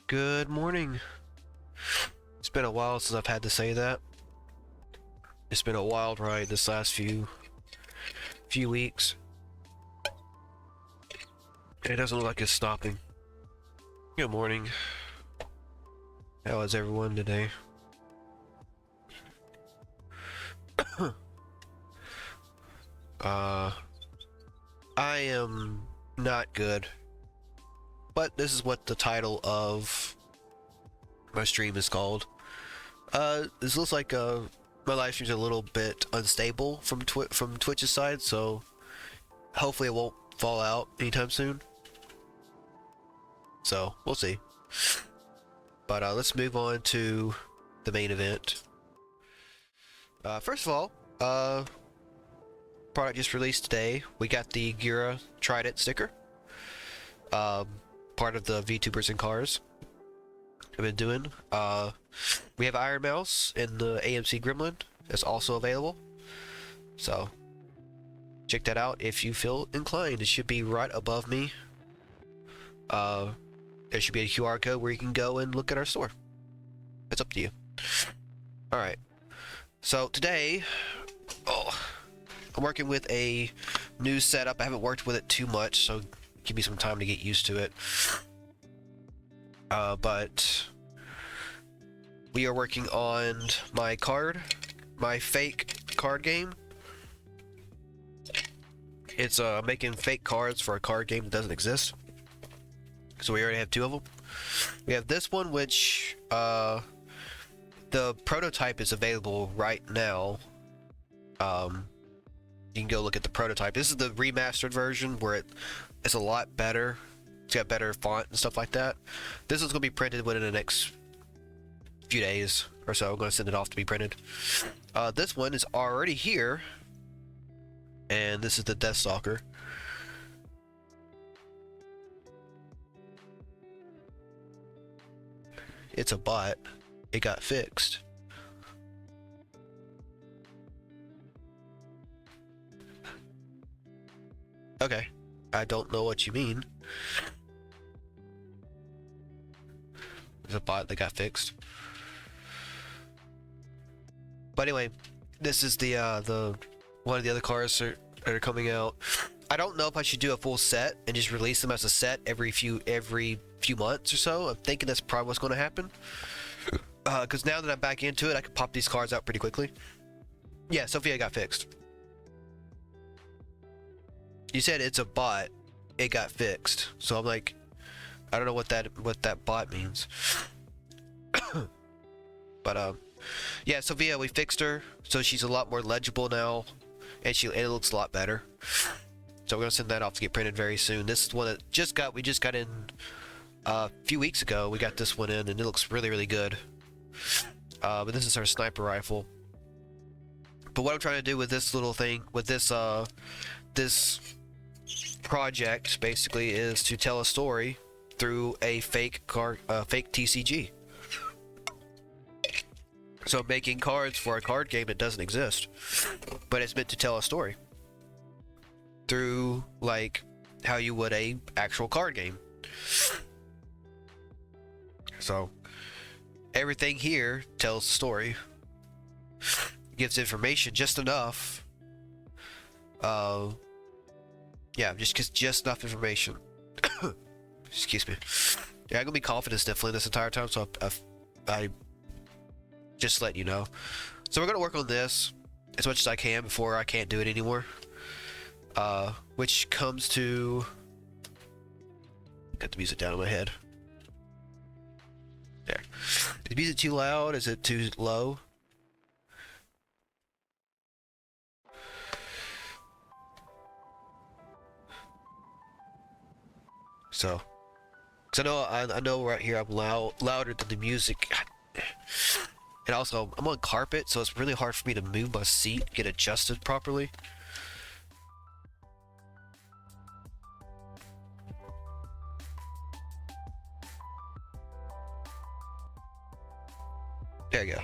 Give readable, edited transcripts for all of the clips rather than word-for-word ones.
Good morning. It's been a while since I've had to say that. It's been a wild ride this last few weeks. It doesn't look like it's stopping. Good morning. How is everyone today? I am not good. But this is what the title of my stream is called. This looks like my live stream's a little bit unstable from Twitch's side, so hopefully it won't fall out anytime soon. So we'll see. But let's move on to the main event. First of all, product just released today. We got the Gira Trident sticker. Part of the VTubers and cars I've been doing. We have Iron Mouse in the AMC Gremlin. It's also available. So check that out if you feel inclined. It should be right above me. There should be a QR code where you can go and look at our store. It's up to you. Alright. So today, I'm working with a new setup. I haven't worked with it too much, so give me some time to get used to it. But we are working on my fake card game. It's making fake cards for a card game that doesn't exist. So we already have two of them. We have this one, which the prototype is available right now. You can go look at the prototype. This is the remastered version where it's a lot better. It's got better font and stuff like that. This is going to be printed within the next few days or so. I'm going to send it off to be printed. This one is already here. And this is the Deathstalker. It's a bot. It got fixed. Okay. I don't know what you mean. There's a bot that got fixed. But anyway, this is the one of the other cars that are coming out. I don't know if I should do a full set and just release them as a set every few months or so. I'm thinking that's probably what's going to happen. Because now that I'm back into it, I can pop these cards out pretty quickly. Yeah, Sophia got fixed. You said it's a bot. It got fixed. So I'm like, I don't know what that bot means. But yeah, Sophia, we fixed her, so she's a lot more legible now, and it looks a lot better. So we're gonna send that off to get printed very soon. This is one that we just got in a few weeks ago. We got this one in, and it looks really, really good. But this is our sniper rifle. But what I'm trying to do with this little thing, with this this project, basically, is to tell a story through a fake TCG. So making cards for a card game that doesn't exist, but it's meant to tell a story through, like, how you would a actual card game. So everything here tells a story. gives information just enough. Yeah, just enough information. Excuse me. Yeah, I'm gonna be confident definitely this entire time, so I just let you know. So we're gonna work on this as much as I can before I can't do it anymore. Which comes to... Got the music down in my head. There. Is the music too loud? Is it too low? So, cause I know right here I'm louder than the music, and also I'm on carpet, so it's really hard for me to move my seat, get adjusted properly. There you go.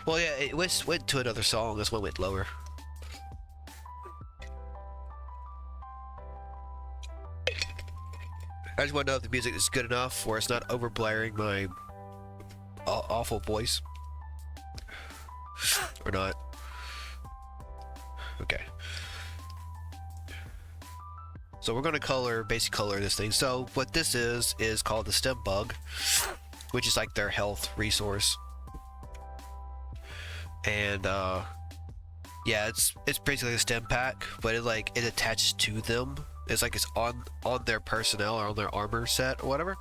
Well, yeah, it went to another song. This one went lower. I just want to know if the music is good enough where it's not overblaring my awful voice. Or not. Okay. So we're going to basic color this thing. So what this is called the stem bug, which is like their health resource. And yeah, it's basically a stem pack, but it attaches to them. It's like it's on their personnel or on their armor set or whatever,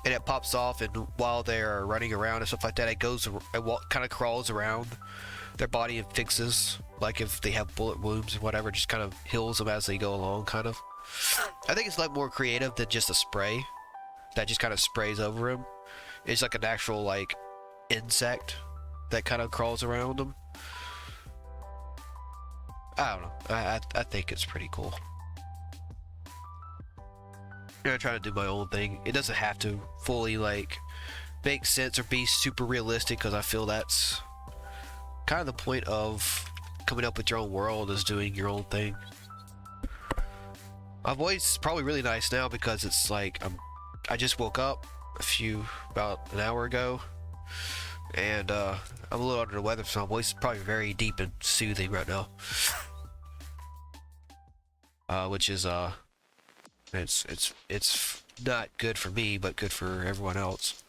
and it pops off, and while they're running around and stuff like that, it kind of crawls around their body and fixes, like if they have bullet wounds or whatever, just kind of heals them as they go along, kind of. I think it's like more creative than just a spray that just kind of sprays over him. It's like an actual like insect that kind of crawls around them. I don't know. I think it's pretty cool. I'm trying to do my own thing. It doesn't have to fully like make sense or be super realistic, because I feel that's kind of the point of coming up with your own world, is doing your own thing. My voice is probably really nice now because it's like I just woke up about an hour ago, and I'm a little under the weather, so my voice is probably very deep and soothing right now. Which is it's not good for me, but good for everyone else.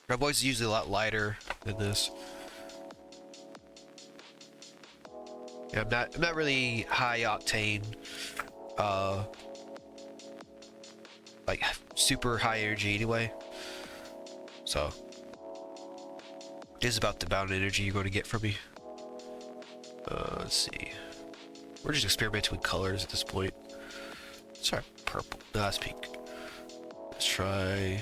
My voice is usually a lot lighter than this. Yeah, I'm not really high octane, like super high energy anyway. So this is about the amount of energy you're going to get from me. Let's see. We're just experimenting with colors at this point. Let's try purple. No, that's pink. Let's try...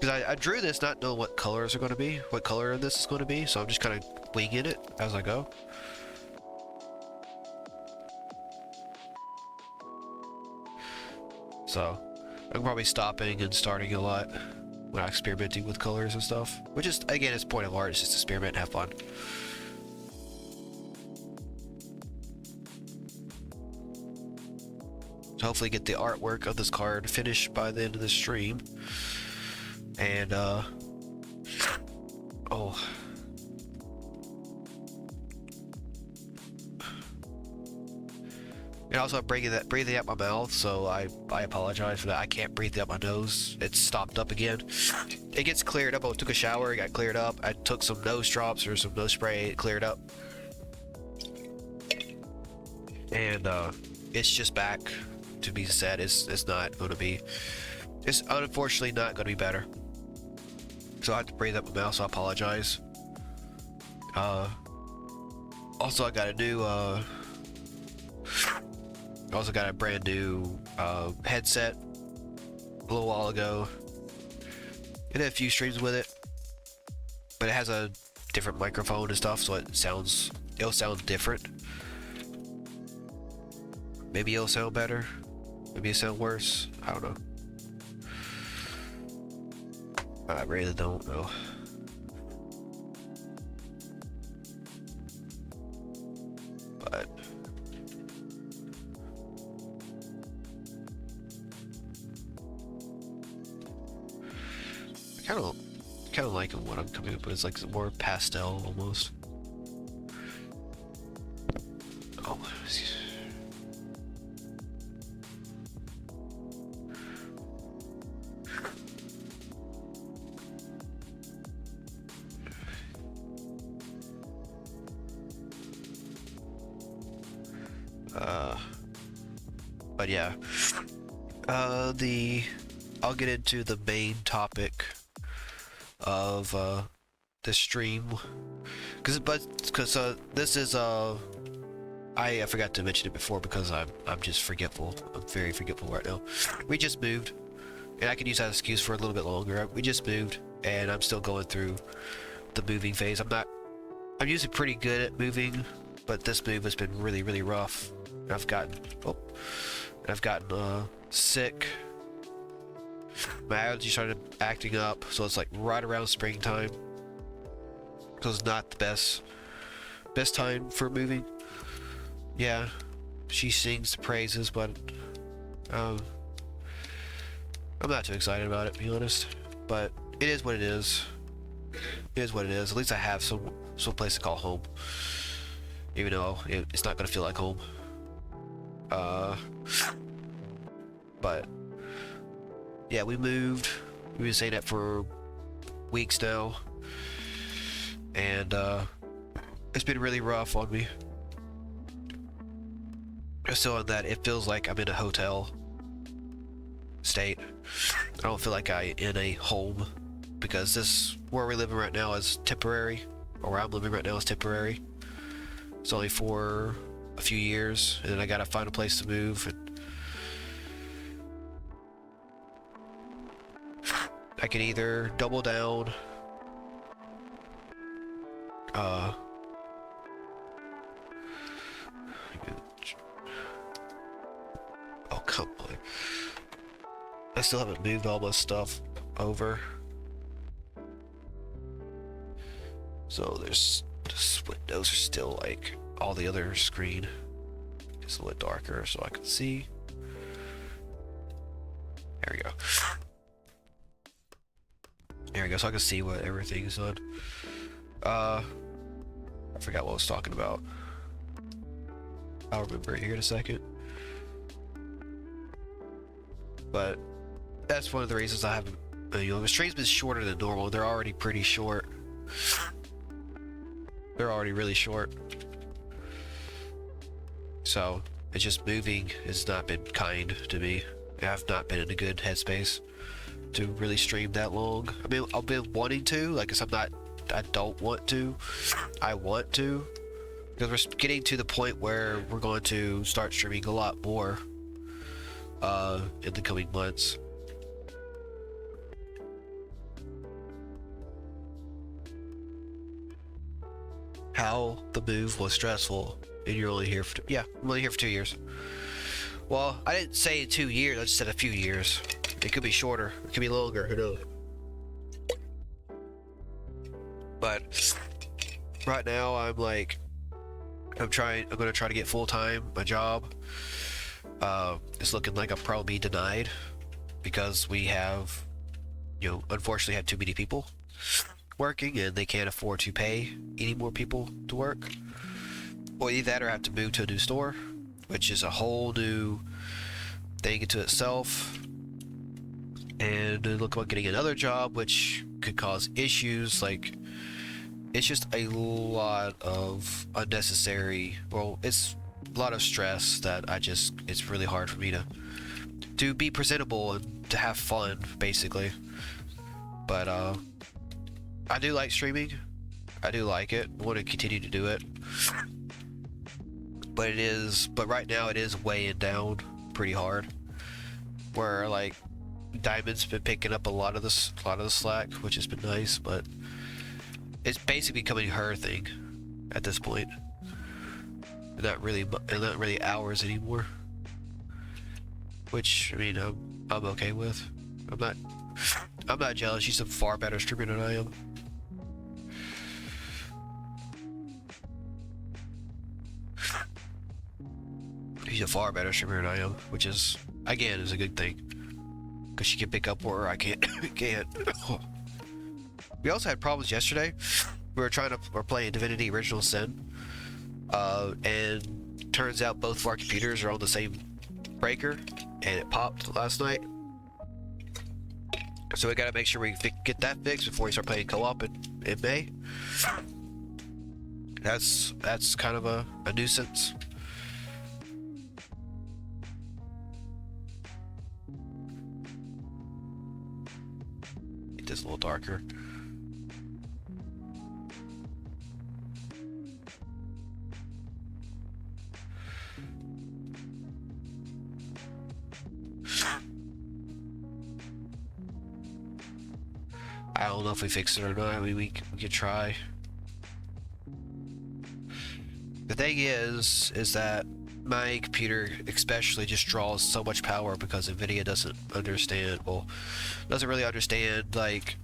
Because I drew this not knowing what colors are going to be, what color this is going to be, so I'm just kind of winging it as I go. So I'm probably stopping and starting a lot when I'm experimenting with colors and stuff, which is, again, it's point of art. It's just experiment and have fun. So hopefully get the artwork of this card finished by the end of the stream. And oh, and also I'm breathing out my mouth, so I apologize for that. I can't breathe out my nose. It's stopped up again. It gets cleared up. I took a shower, it got cleared up. I took some nose drops or some nose spray, it cleared up. And it's just back to be said. It's not going to be. It's unfortunately not going to be better. So I have to breathe up my mouth, so I apologize. Also I got a new also got a brand new headset a little while ago. It had a few streams with it, but it has a different microphone and stuff, so it'll sound different. Maybe it'll sound better, maybe it'll sound worse, I don't know. I really don't know. But Kind of liking what I'm coming up with. It's like more pastel almost. Oh, but yeah, I'll get into the main topic of this stream, because this is I forgot to mention it before because I'm just forgetful. I'm very forgetful right now. We just moved, and I can use that excuse for a little bit longer. We just moved, and I'm still going through the moving phase. I'm usually pretty good at moving, but this move has been really rough. And I've gotten sick. My allergies started acting up, so it's like right around springtime. So it's not the best time for moving. Yeah, she sings the praises, but I'm not too excited about it, to be honest. But it is what it is. It is what it is. At least I have some place to call home, even though it's not gonna feel like home. But yeah, we moved. We've been saying that for weeks now, and it's been really rough on me. So on that, it feels like I'm in a hotel state. I don't feel like I'm in a home, because this where we're living right now is temporary, or where I'm living right now is temporary. It's only for a few years, and then I gotta find a place to move. And I can either double down, oh come on, I still haven't moved all my stuff over, so there's the windows are still like all the other screen is a little darker so I can see. There we go. There we go, so I can see what everything's on. I forgot what I was talking about. I'll remember it here in a second. But that's one of the reasons I haven't, the stream's been shorter than normal. They're already pretty short. They're already really short. So, it's just moving has not been kind to me. I've not been in a good headspace to really stream that long. I mean, I've been wanting to, like, I don't want to. I want to, because we're getting to the point where we're going to start streaming a lot more in the coming months. How the move was stressful, and you're only here for I'm only here for 2 years. Well, I didn't say 2 years, I just said a few years. It could be shorter, it could be longer, who knows. But right now I'm gonna try to get full-time, my job. It's looking like I'll probably be denied, because we have, unfortunately have too many people working, and they can't afford to pay any more people to work. Or either that, or have to move to a new store, which is a whole new thing into itself. And look about getting another job, which could cause issues. Like, it's just a lot of unnecessary, it's a lot of stress that it's really hard for me to be presentable and to have fun, basically. But I do like streaming. I do like it. I want to continue to do it. But right now it is weighing down pretty hard. Where, like, Diamond's been picking up a lot of the slack, which has been nice, but it's basically becoming her thing at this point. Not really hours anymore. Which, I mean, I'm okay with. I'm not jealous. She's a far better streamer than I am. She's a far better streamer than I am, which is, again, is a good thing. Because she can pick up where I can't. We also had problems yesterday. We're playing Divinity Original Sin, and turns out both of our computers are on the same breaker, and it popped last night. So we gotta make sure we get that fixed before we start playing co-op in May. That's kind of a nuisance. Get this a little darker. I don't know if we fixed it or not. I mean, we could try. The thing is that my computer especially just draws so much power because NVIDIA doesn't really understand like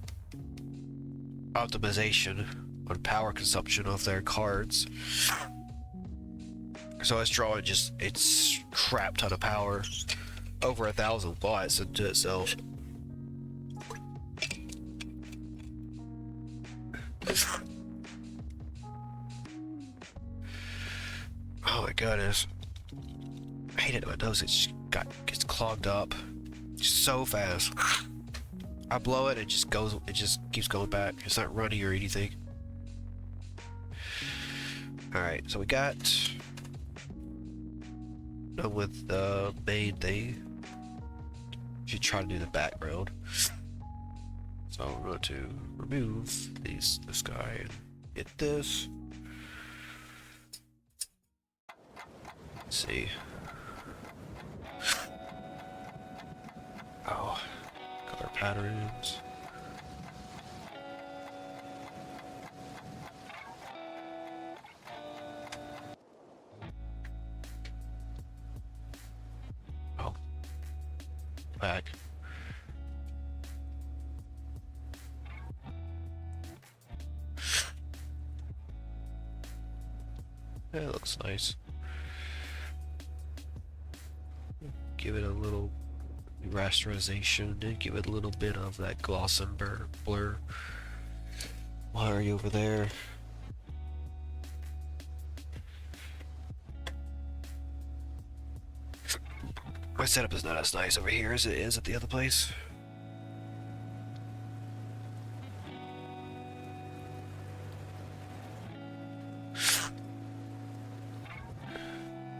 optimization on power consumption of their cards. So it's drawing it's crap ton of power, over 1,000 watts into itself. Oh my goodness. I hate it when my nose gets clogged up just so fast. I blow it, it just keeps going back. It's not running or anything. Alright, so we got done with the main thing. Should try to do the background. So I'm going to remove this guy and hit this. Let's see. Oh, color patterns. Oh, back. Yeah, it looks nice. Give it a little rasterization and give it a little bit of that gloss and blur. Why are you over there? My setup is not as nice over here as it is at the other place.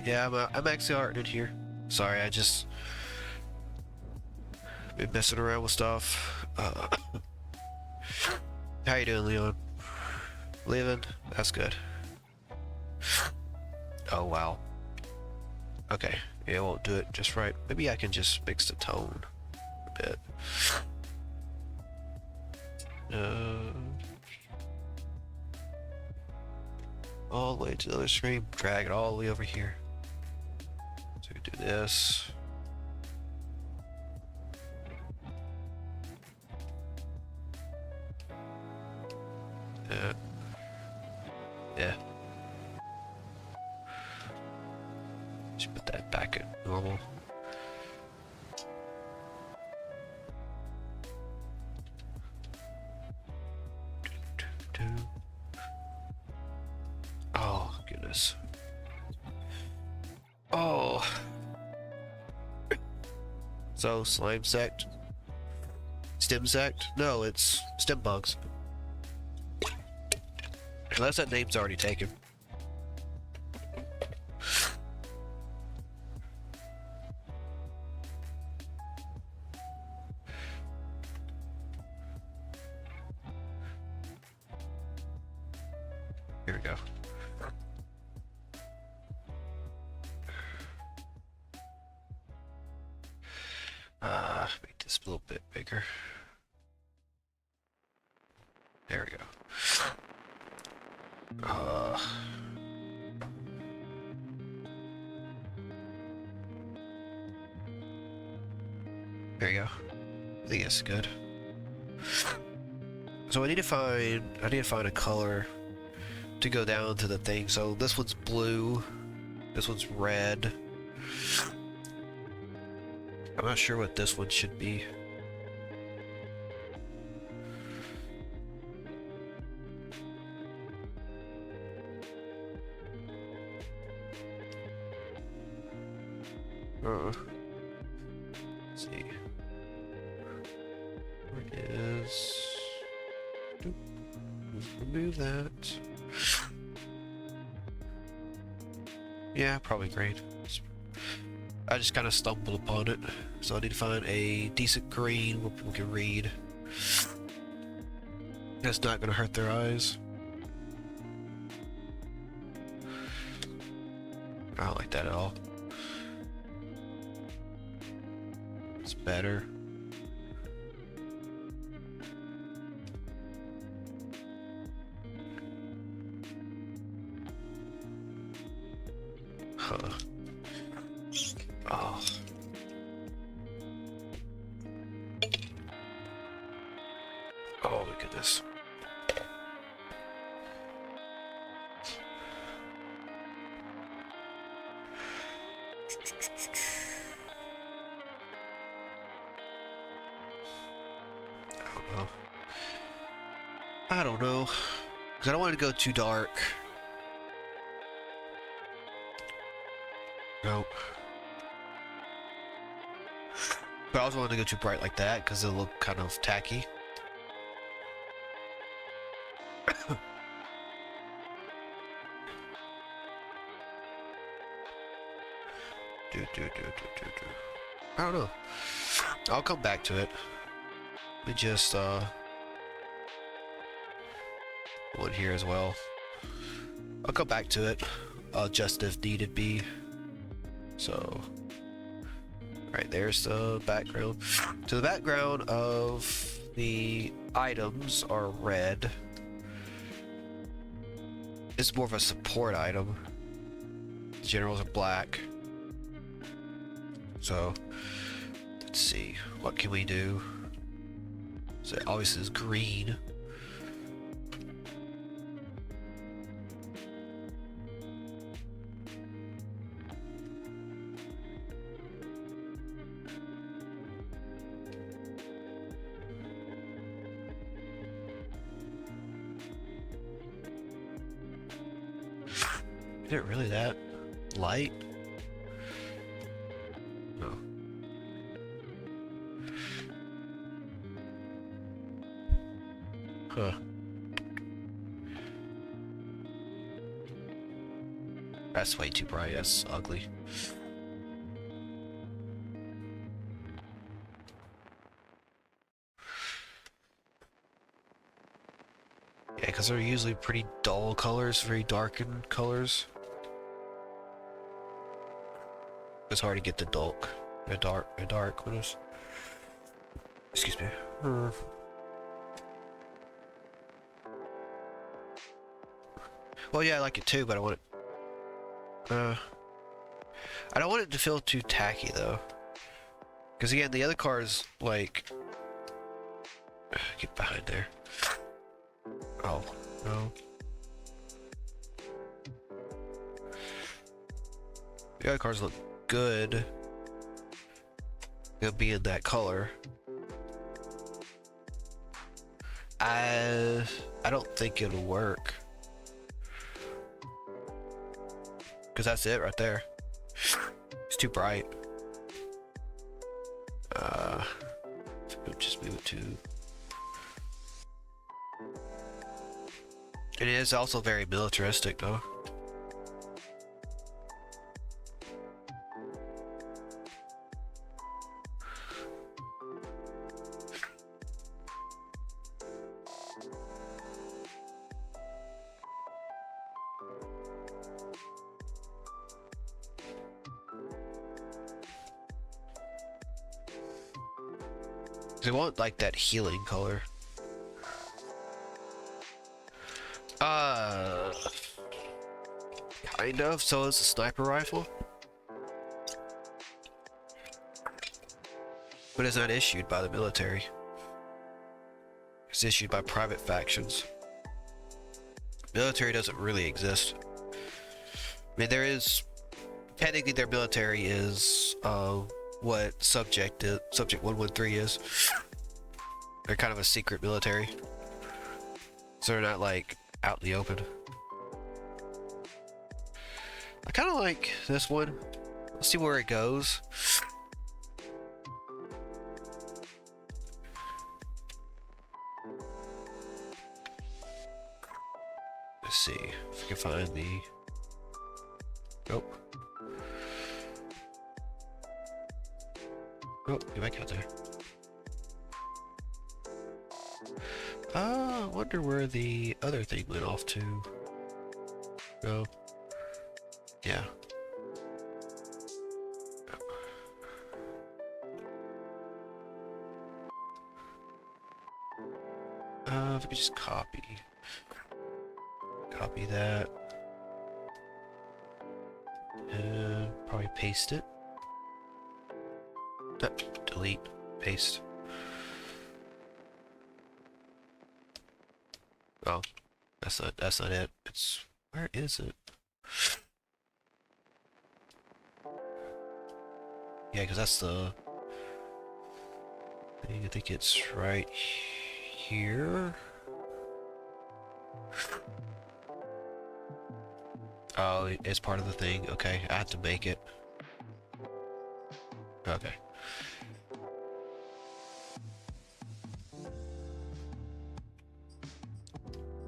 Yeah, I'm actually arting in here. Sorry, I just been messing around with stuff. How you doing, Leon? Living? That's good. Oh wow. Okay, yeah, it won't do it just right. Maybe I can just mix the tone a bit. All the way to the other screen. Drag it all the way over here. So we do this. Yeah. Just put that back at normal. Oh, goodness. Oh. So, slime sect? Stem sect? No, it's stem bugs. Unless that name's already taken. Here we go. Make this a little bit bigger. There we go. There you go. I think it's good. So I need to find a color to go down to the thing. So this one's blue. This one's red. I'm not sure what this one should be. Let's see. Where it is? Doop. Remove that. Yeah, probably green. I just kind of stumbled upon it, so I need to find a decent green where people can read. That's not going to hurt their eyes. I don't like that at all. It's better. Huh. Oh. Oh my goodness. I don't know. Because I don't want to go too dark. Nope. But I also want to go too bright like that because it'll look kind of tacky. I don't know. I'll come back to it. Let me just one here as well. I'll come back to it. Just if needed be. So right there's the background. So the background of the items are red. It's more of a support item. The generals are black. So let's see, what can we do? So obviously it's green. Is it really that light? No. Huh. That's way too bright. That's ugly. Yeah, because they're usually pretty dull colors, very darkened colors. It's hard to get the dark one is. Excuse me. Well, yeah, I like it too, but I want it. I don't want it to feel too tacky though, because again, the other cars like get behind there. Oh no. The other cars look good. They'll be in that color. I don't think it'll work. Because that's it right there. It's too bright. Just move it to... It is also very militaristic though. They want like that healing color. Kind of. So it's a sniper rifle, but it's not issued by the military. It's issued by private factions. Military doesn't really exist. I mean, there is technically their military is what Subject 113 is. They're kind of a secret military, so they're not like out in the open. I kind of like this one. Let's see where it goes. Let's see if we can find the... Nope. Oh, get back out there. I wonder where the other thing went off to. Oh. Yeah. If we could just copy that, and probably paste it. Delete, paste. Oh, that's not it. It's, where is it? Yeah, because that's the thing. I think it's right here. Oh, it's part of the thing. Okay, I have to make it. Okay.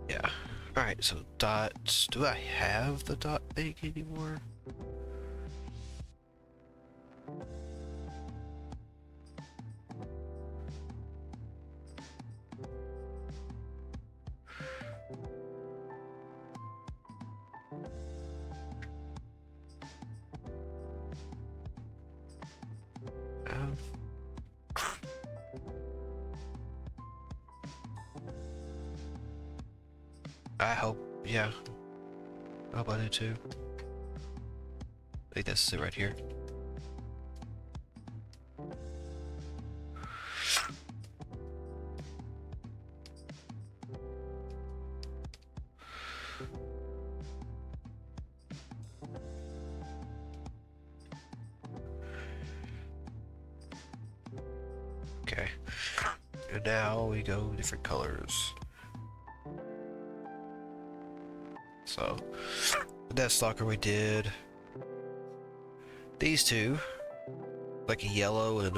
Yeah. Alright, so dots. Do I have the dot thing anymore? I hope, yeah. I hope I do too. I think that's it right here. Okay. And now we go different colors. So, with that stalker we did these two, like a yellow and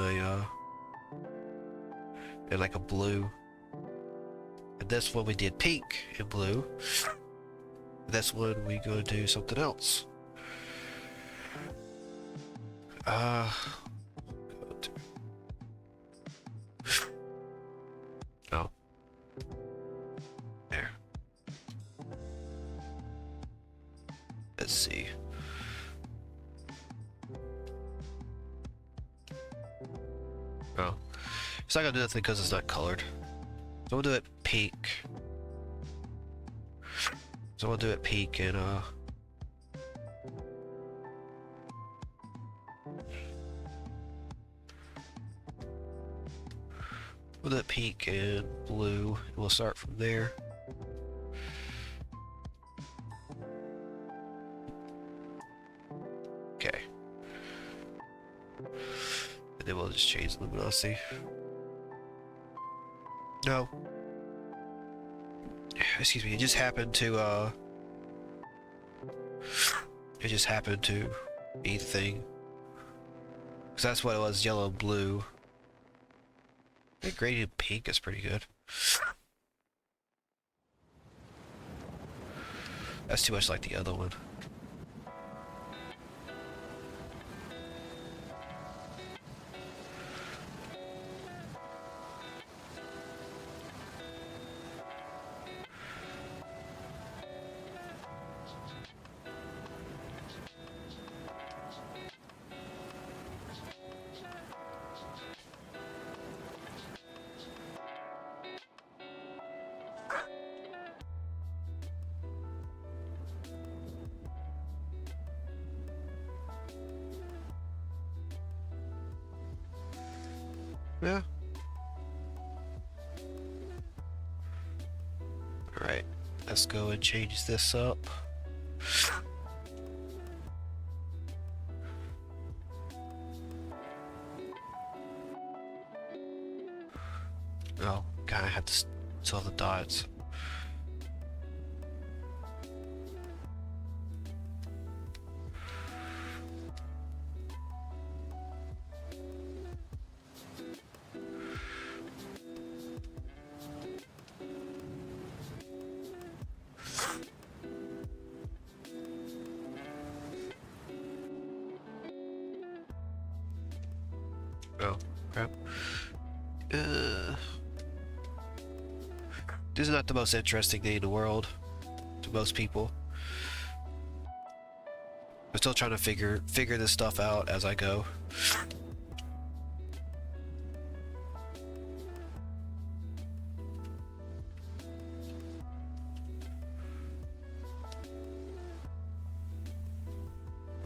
like a blue. And this one we did pink and blue. And this one we gonna do something else. Oh. There. Let's see. Oh. It's not gonna do nothing because it's not colored. So we'll do it pink. So we'll do it pink and we'll do it pink and blue, and we'll start from there. Okay. And then we'll just change the luminosity. No. Excuse me, it just happened to be the thing. Because that's what it was, yellow and blue. I think gradient pink is pretty good. That's too much like the other one. Yeah. Alright, let's go and change this up. Oh, God, I had to still the dots. Oh, crap. This is not the most interesting thing in the world to most people. I'm still trying to figure this stuff out as I go.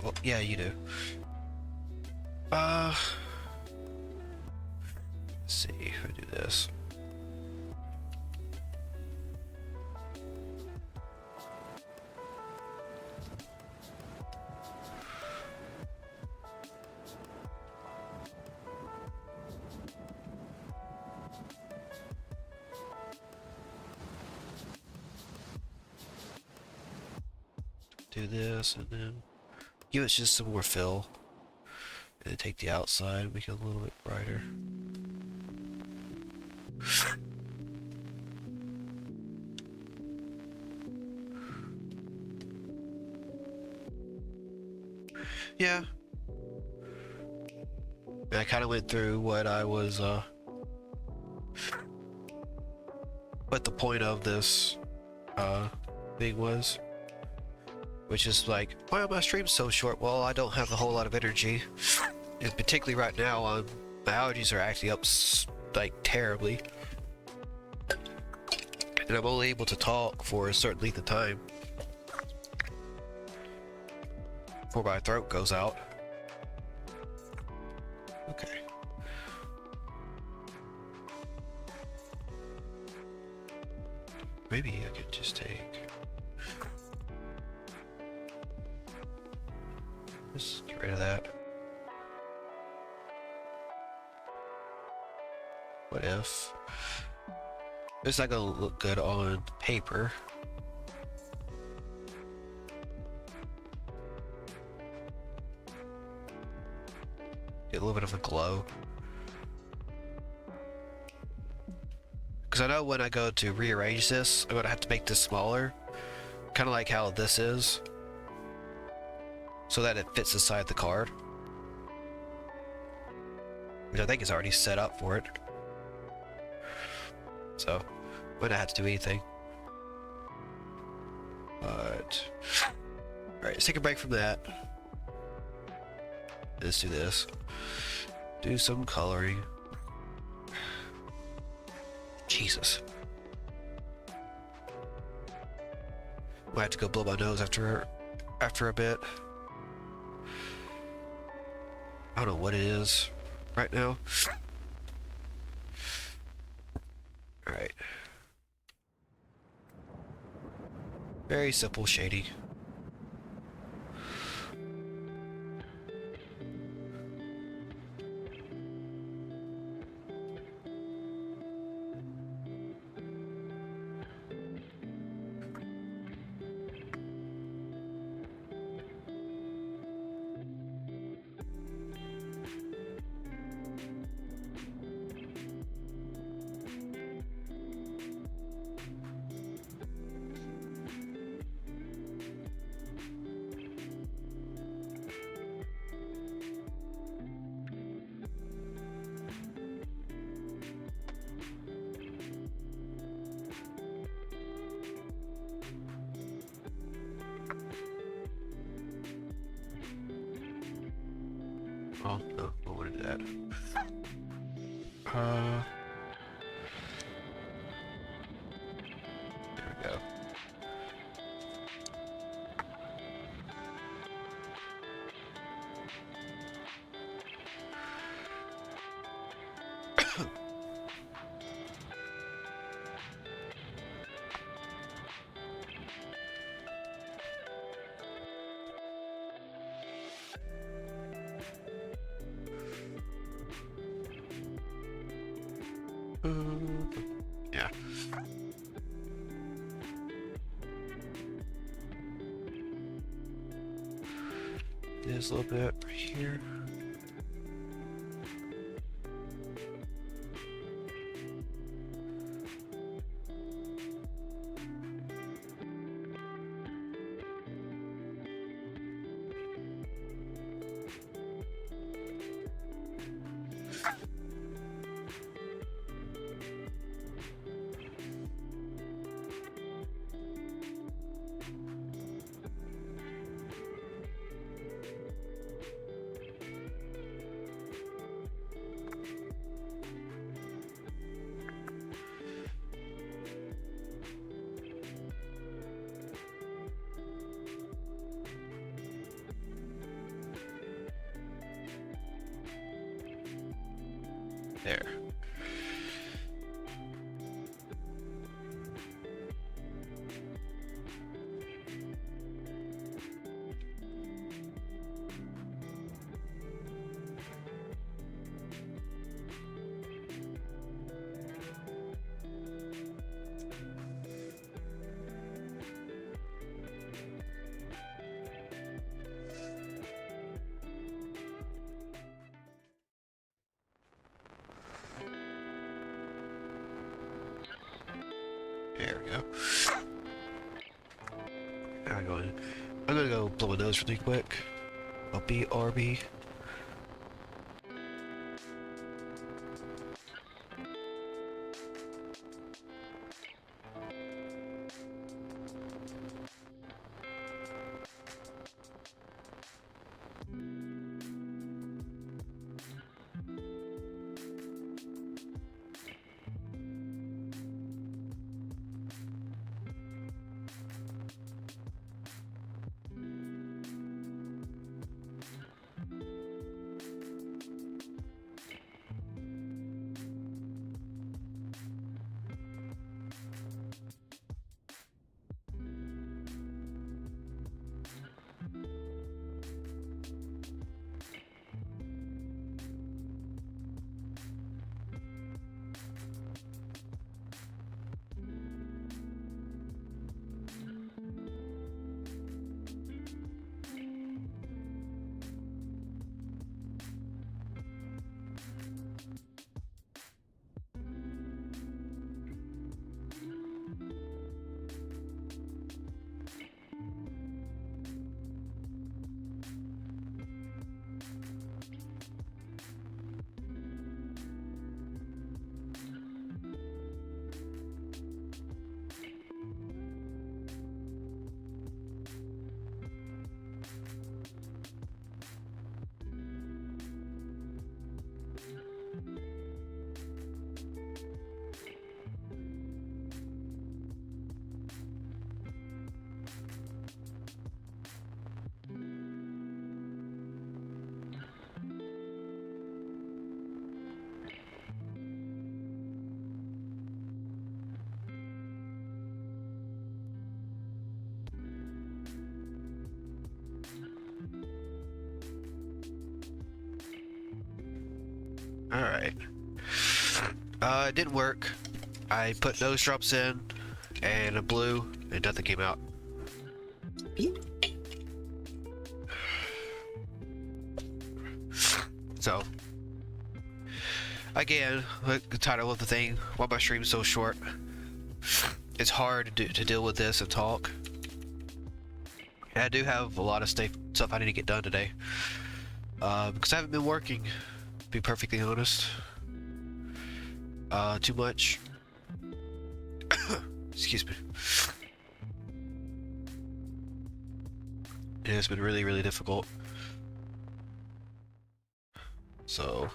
Well, yeah, you do. Let's see if I do this. Do this and then give it just some more fill. And then take the outside, make it a little bit brighter. Yeah. I kind of went through what I was, what the point of this, thing was. Which is like, why are my streams so short? Well, I don't have a whole lot of energy. And particularly right now, my allergies are acting up, like, terribly. And I'm only able to talk for a certain length of time before my throat goes out. Okay. Maybe I could just take... Just get rid of that. What if? It's not gonna look good on paper. Get a little bit of a glow. Because I know when I go to rearrange this, I'm gonna have to make this smaller. Kind of like how this is. So that it fits inside the card. Which I think is already set up for it. So, we don't have to do anything. But... Alright, let's take a break from that. Let's do this. Do some coloring. Jesus. Might have to go blow my nose after a bit. I don't know what it is right now. Alright. Very simple shading. Oh, no, I wanted that. There we go. Yeah. There's a little bit right here. There. There we go. I'm gonna go blow my nose really quick. I'll be RB. Alright. It didn't work. I put nose drops in and a blue and nothing came out. So, again, like the title of the thing, why my stream's so short. It's hard to deal with this and talk. And I do have a lot of stuff I need to get done today. Because I haven't been working, to be perfectly honest. Too much. Excuse me. And it's been really, really difficult. So,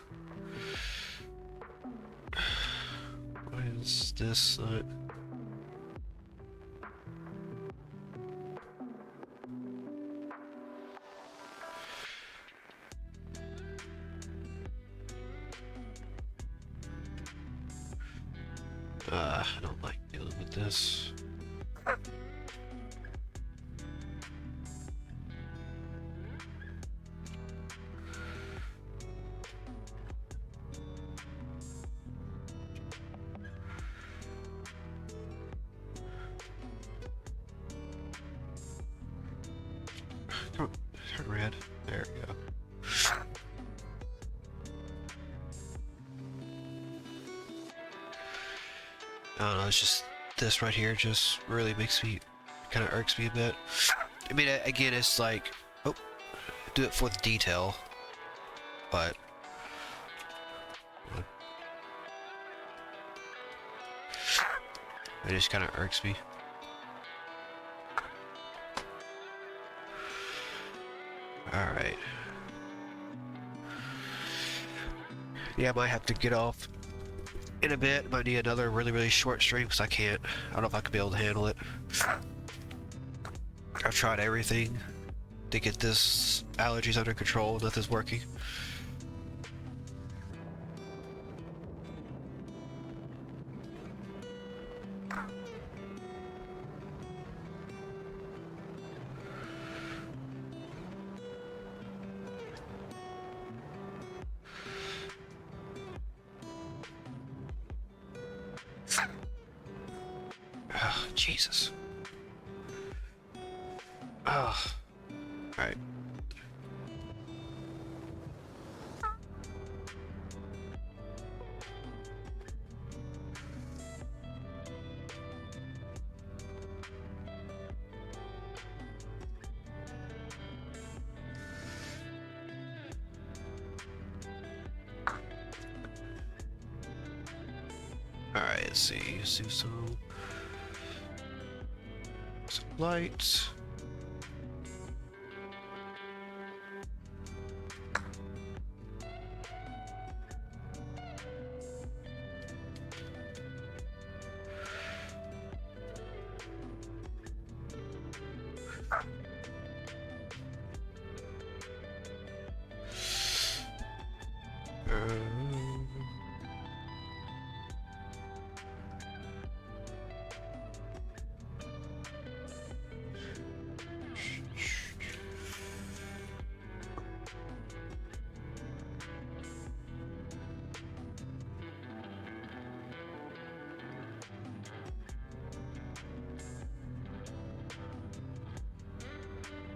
why is this not... I don't like dealing with this. Turn red. There we go. I don't know, it's just this right here just really makes me, kind of irks me a bit. I mean, again, it's like, oh, do it for the detail, but it just kind of irks me. Alright. Yeah, I might have to get off in a bit. Might need another really, really short stream because I can't. I don't know if I could be able to handle it. I've tried everything to get this allergies under control. Nothing's working. Oh, Jesus. Oh. Alright. Alright, let's see. Let's do some lights.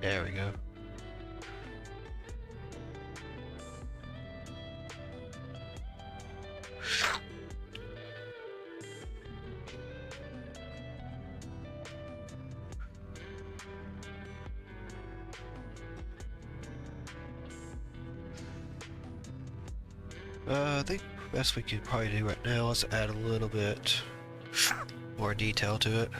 There we go. I think best we could probably do right now is add a little bit more detail to it.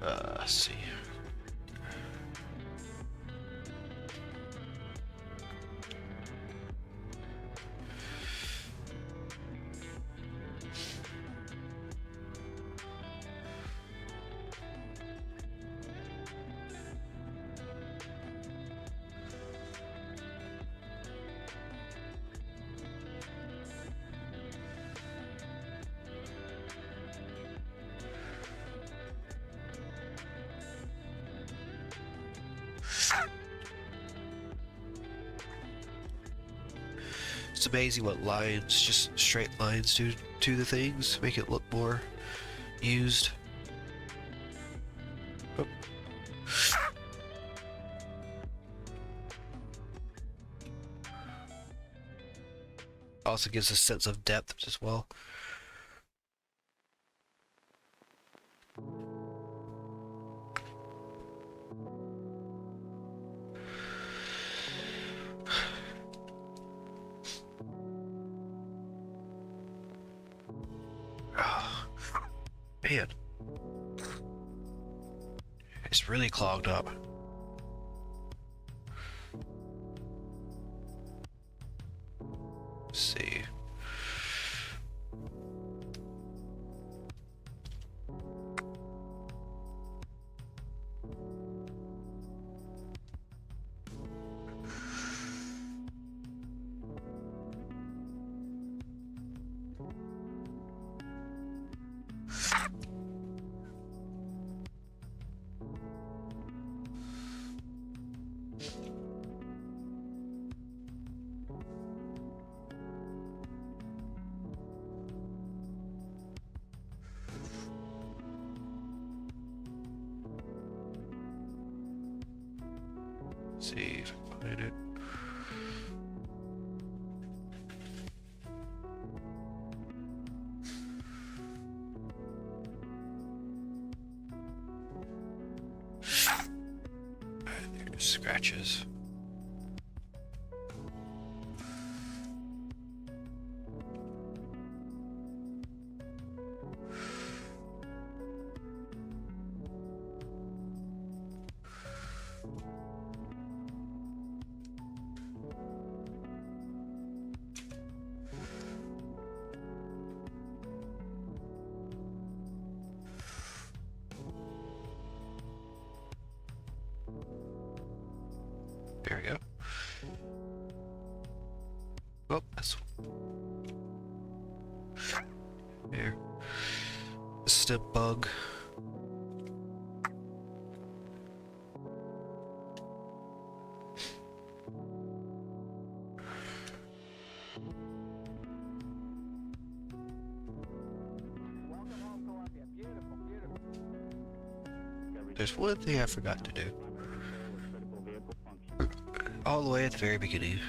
Let's see. It's amazing what lines, just straight lines, do to the things, make it look more used. Oh. Also gives a sense of depth as well. Man, it's really clogged up. Let's see. see if I can find it. There's scratches. There we go. Oh, that's there. Stem bug. There's one thing I forgot to do. All the way at the very beginning.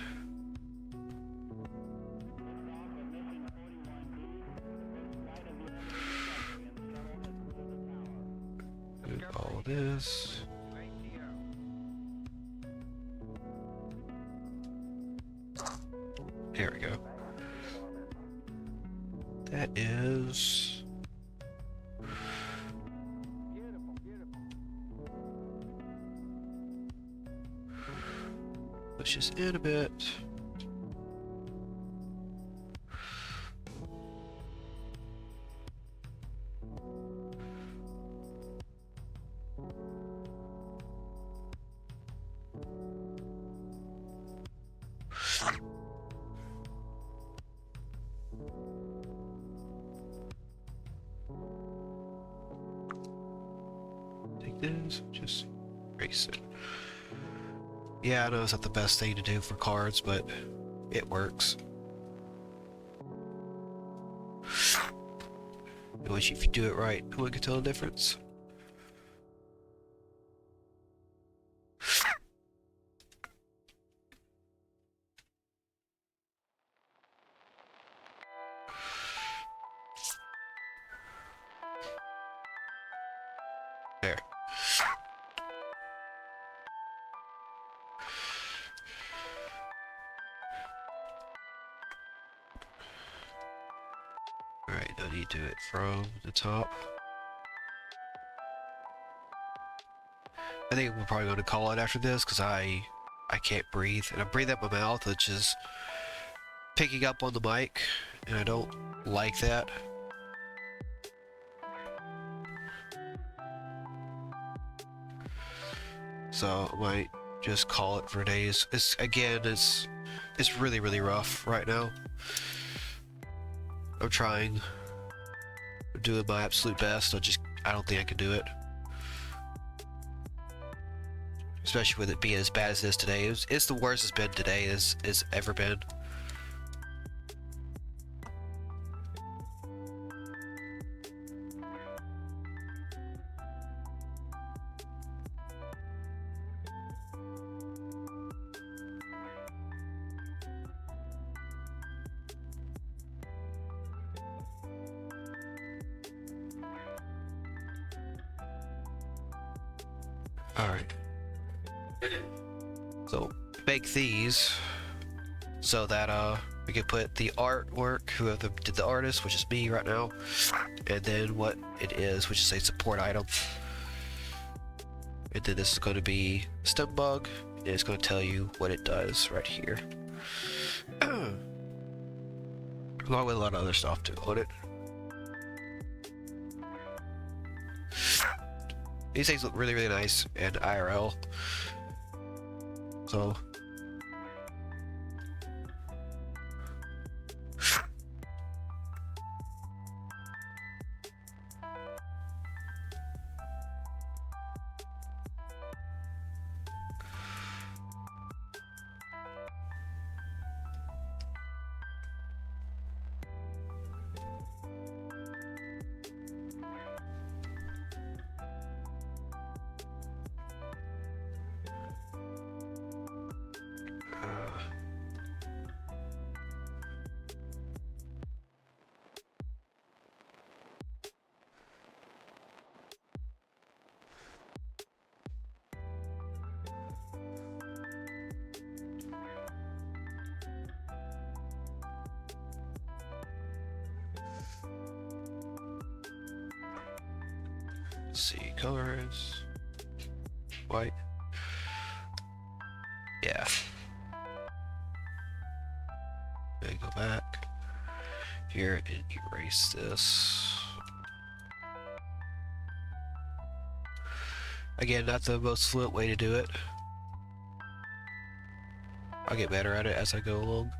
Do all this. There we go. That is... Push this in a bit. Take this, just erase it. Yeah, I know it's not the best thing to do for cards, but it works. Which, if you do it right, no one can tell the difference. There. Alright, I need to do it from the top. I think we're probably going to call it after this because I can't breathe. And I breathe out my mouth, which is picking up on the mic, and I don't like that. So I might just call it for days. It's really, really rough right now. I'm trying. I'm doing my absolute best. I don't think I can do it. Especially with it being as bad as it is today. It's the worst it's been today as ever been. Alright. So, make these so that we can put the artwork, whoever did the artist, which is me right now, and then what it is, which is a support item. And then this is going to be stem bug, and it's going to tell you what it does right here. Along with a lot of other stuff too on it. These things look really, really nice in IRL. So Let's see, color is white. Yeah. Okay, go back here and erase this. Again, not the most fluent way to do it. I'll get better at it as I go along.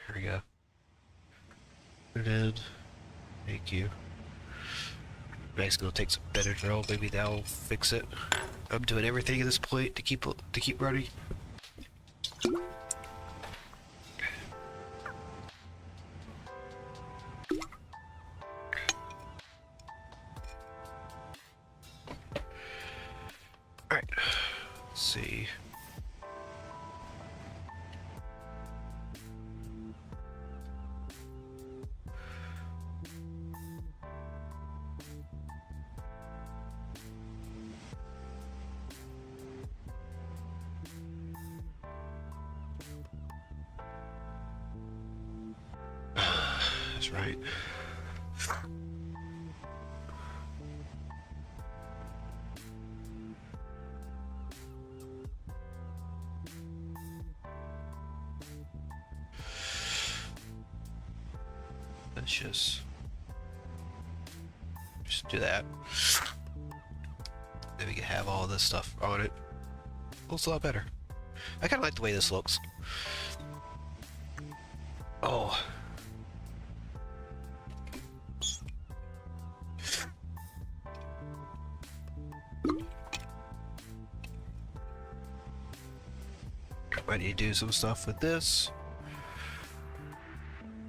Here we go. Put it in. Thank you. Next, gonna take some Benadryl. Maybe that'll fix it. I'm doing everything at this point to keep running. All right. Let's see. That's right. Let's just do that. Then we can have all this stuff on it. Looks a lot better. I kind of like the way this looks. Oh. Might need to do some stuff with this.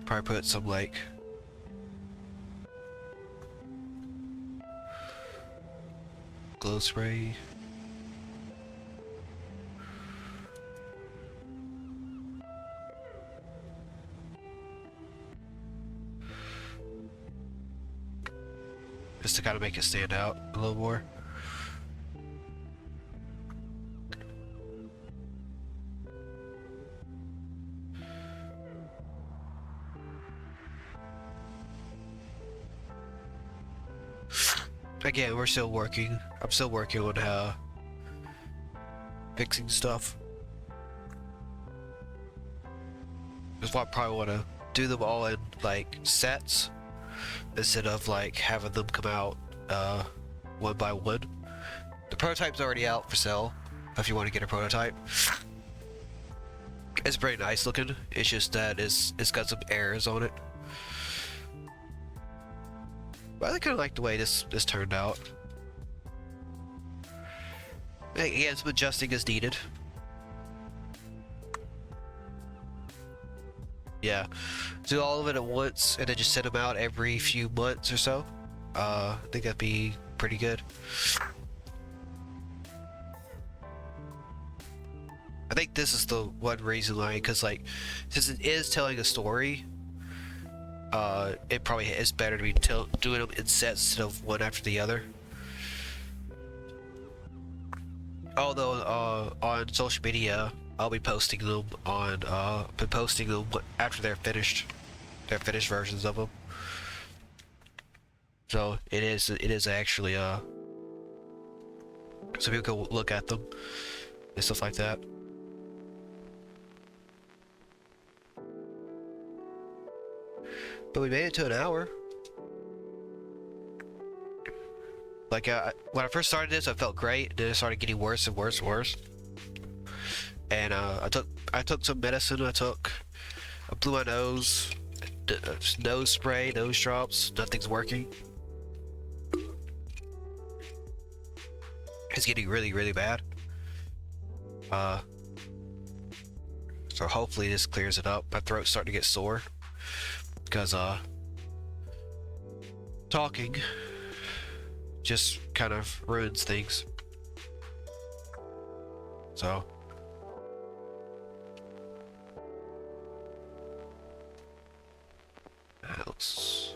Probably put some like glow spray. Just to kind of make it stand out a little more. Again, we're still working. I'm still working on fixing stuff. That's why I probably want to do them all in like sets instead of like having them come out one by one. The prototype's already out for sale if you want to get a prototype. It's pretty nice looking. It's just that it's got some errors on it. But I kind of like the way this turned out. Again, some adjusting is needed. Yeah, do all of it at once and then just send them out every few months or so. I think that'd be pretty good. I think this is the one reason why, because like, since it is telling a story, it probably is better to be doing them in sets instead of one after the other. Although on social media, I'll be posting them on after they're finished versions of them. So it is actually so people can look at them and stuff like that. But we made it to an hour. Like when I first started this, I felt great. Then it started getting worse and worse and worse. And I took some medicine. I blew my nose, nose spray, nose drops. Nothing's working. It's getting really, really bad. So hopefully this clears it up. My throat's starting to get sore because talking just kind of ruins things. So that looks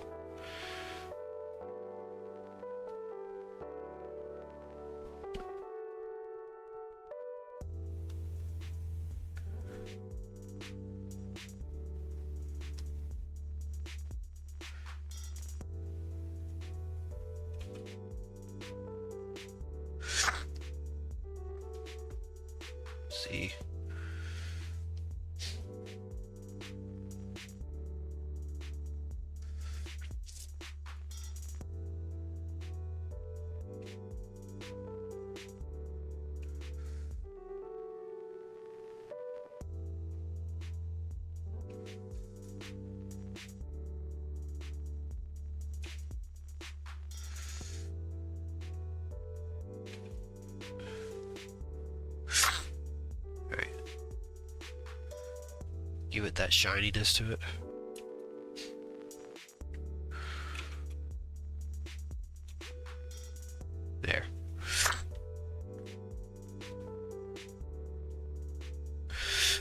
see. Alright. Give it that shininess to it. There.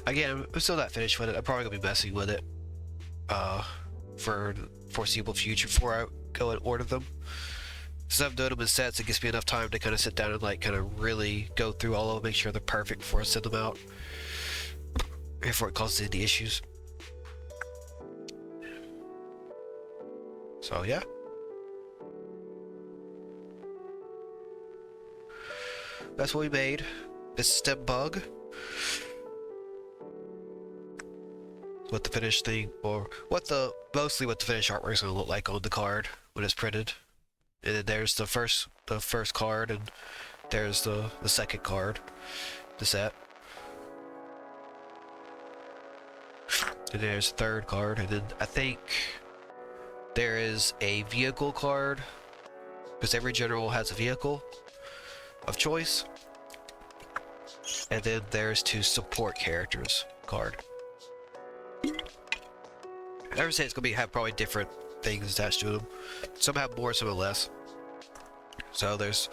Again, I'm still not finished with it. I'm probably gonna be messing with it for the foreseeable future before I go and order them. Since I'm doing them in sets, it gives me enough time to kind of sit down and like kind of really go through all of them, make sure they're perfect before I send them out, before it causes any issues. So yeah. That's what we made. This stem bug. What the finished thing, or mostly what the finished artwork is going to look like on the card when it's printed. And then there's the first card, and there's the second card, the set. And there's the third card, and then I think there is a vehicle card, because every general has a vehicle of choice. And then there's 2 support characters card. I would say it's gonna have probably different things attached to them. Some have more, some have less. So there's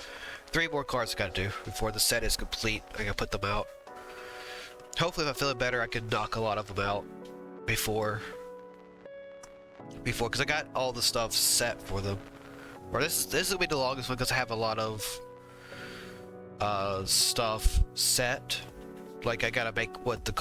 3 more cards I gotta do before the set is complete. I gotta put them out. Hopefully, if I'm feeling better, I can knock a lot of them out before, because I got all the stuff set for them. Or this will be the longest one because I have a lot of stuff set. Like, I gotta make what the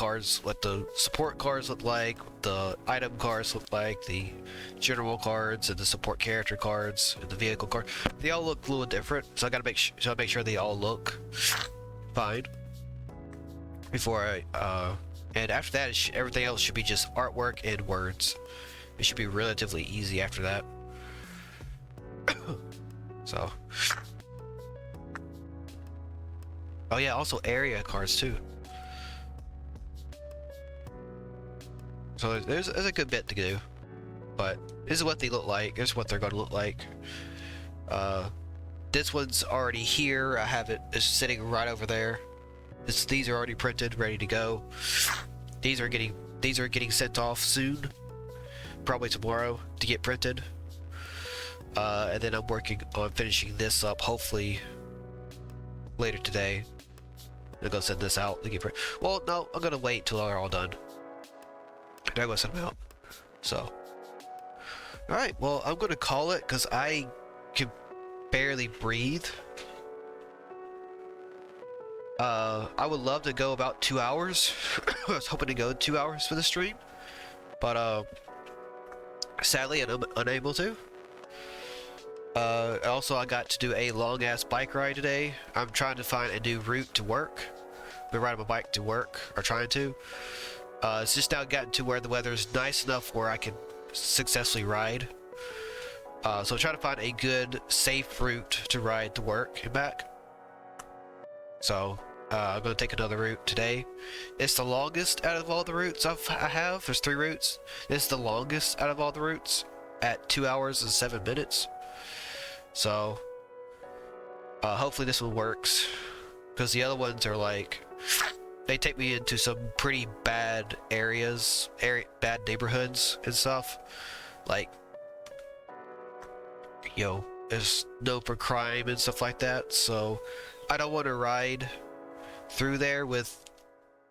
support cards look like, the item cards look like, the general cards, and the support character cards, and the vehicle card. They all look a little different, so I gotta make sure they all look fine before I, and after that, everything else should be just artwork and words. It should be relatively easy after that. So. Oh yeah, also area cards too. So there's a good bit to do, but this is what they look like. This is what they're going to look like. This one's already here. I have it sitting right over there. These are already printed, ready to go. These are getting sent off soon, probably tomorrow, to get printed. And then I'm working on finishing this up, hopefully later today. I'm gonna send this out to get printed. Well, no, I'm gonna wait till they're all done. I'm gonna send them out. So, all right. Well, I'm gonna call it because I can barely breathe. I would love to go about 2 hours. I was hoping to go 2 hours for the stream, but sadly I'm unable to. Also, I got to do a long ass bike ride today. I'm trying to find a new route to work. I've been riding my bike to work, or trying to. It's just now gotten to where the weather is nice enough where I can successfully ride. So I'm trying to find a good, safe route to ride to work and back. So I'm going to take another route today. It's the longest out of all the routes I have. There's 3 routes. This is the longest out of all the routes at 2 hours and 7 minutes. So hopefully this one works, because the other ones are like, they take me into some pretty bad areas, bad neighborhoods and stuff. Like, you know, there's known for crime and stuff like that. So I don't want to ride through there with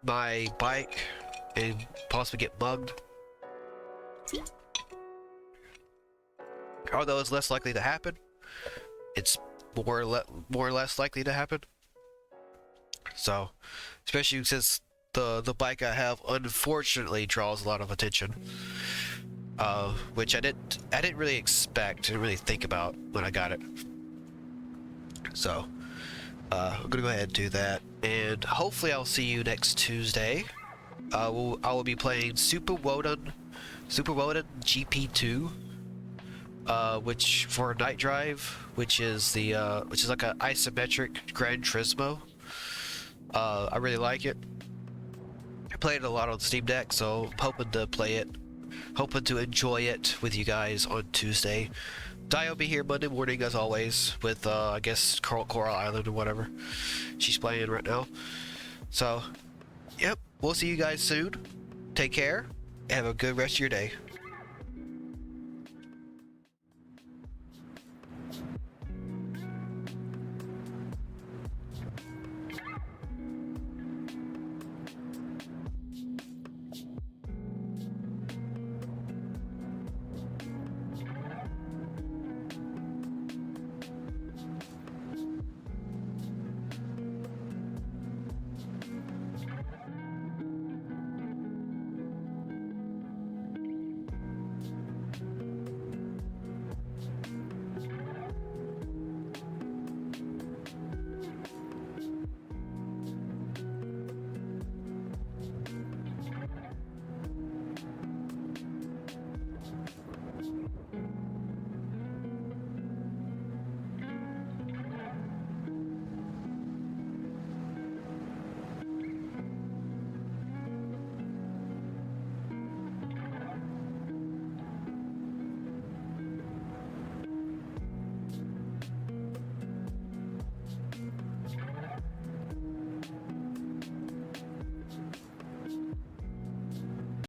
my bike and possibly get mugged. Although it's less likely to happen, it's more or less likely to happen. So, especially since the bike I have unfortunately draws a lot of attention, which I didn't really expect, didn't really think about when I got it. So, I'm gonna go ahead and do that, and hopefully I'll see you next Tuesday. I will be playing Super Woden GP2, which for Night Drive, which is like an isometric Gran Turismo. I really like it. I played it a lot on Steam Deck, so I'm hoping to play it, hoping to enjoy it with you guys on Tuesday. Di will be here Monday morning as always with I guess Coral Island or whatever she's playing right now. So, yep, we'll see you guys soon. Take care. Have a good rest of your day.